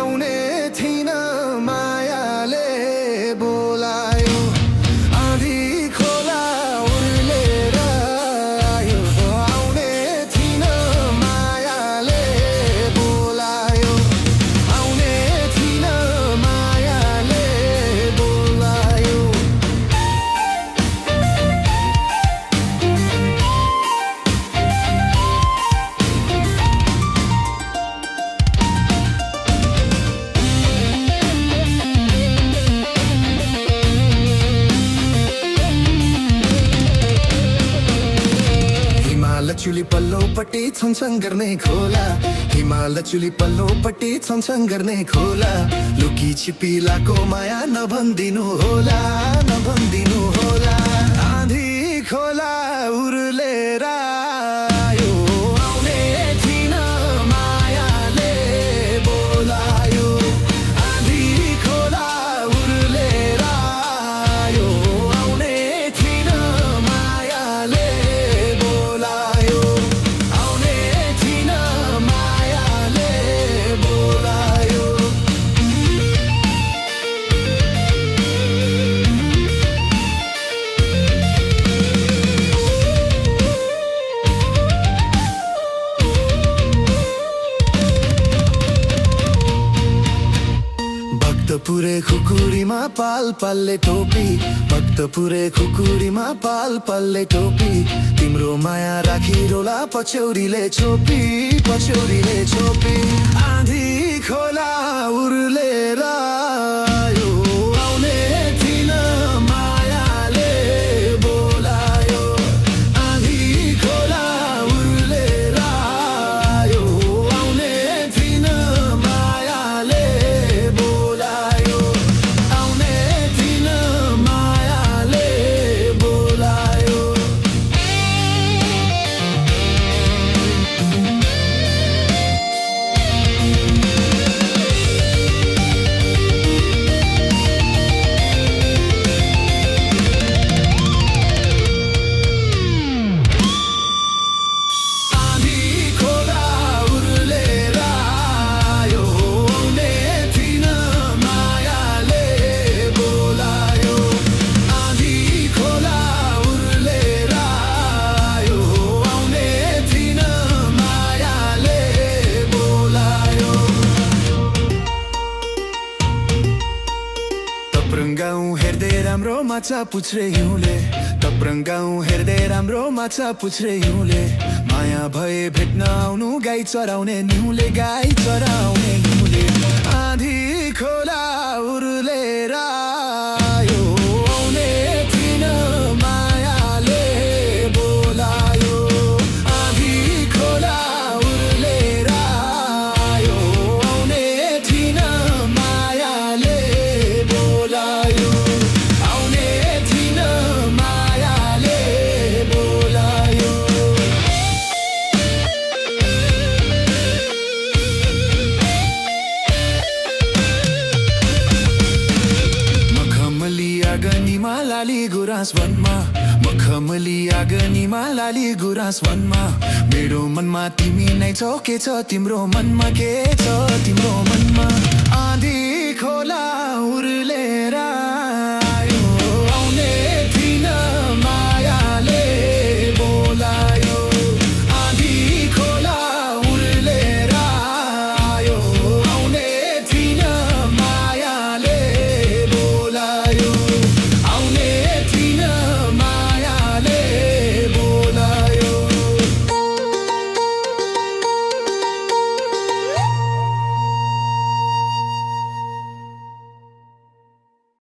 आउने थिइन मायाले बोलायो आँधी खोला उर्लेर आयो आउने थिइन मायाले बोलायो आउने थिइन मायाले बोलायो हिमाल चुली पल्लोपट्टि छङछङ गर्ने खोला हिमाल चुली पल्लोपट्टि छङछङ गर्ने खोला लुकी छिपिलाको माया नभन्दिनु होला नभन्दिनु होला आँधी खोला उर्लेर आयो आउने थिइन मायाले बोलायो आँधी खोला उर्लेर आयो आउने थिइन मायाले बोलायो आउने थिइन मायाले बोलायो भक्तपुरे खुकुरीमा पाल पालले टोपी भक्तपुरे खुकुरीमा पाल पालले टोपी तिम्रो माया राखी रोला पछौरीले छोपी पछौरीले छोपी आँधी खोला उर्लेर आयो आउने थिइन मायाले बोलायो आँधी खोला उर्लेर आयो आउने थिइन मायाले बोलायो आउने थिइन मायाले बोलायो आँधी खोला उर्लेर आयो आउने थिइन मायाले बोलायो आँधी खोला उर्लेर आयो आउने थिइन मायाले बोलायो तप्रङ गाउँ हेर्दै राम्रो माछा पुछ्रे हिउँले तप्रङ गाउँ हेर्दै राम्रो माछा पुछ्रे हिउँले माया भए भेट्न आउनु गाई चराउने निहुले गाई चराउने निहुले आँधी खोला उर्लेर आयो आउने थिइन मायाले बोलायो आँधी खोला उर्लेर आयो आउने थिइन मायाले बोलायो आउने थिइन मायाले बोलायो मखमली आँगनीमा लाली गुराँस वनमा मखमली आँगनीमा लाली गुराँस वनमा मेरो मनमा तिमी नै छौ के छ तिम्रो मनमा के छ तिम्रो मनमा आँधी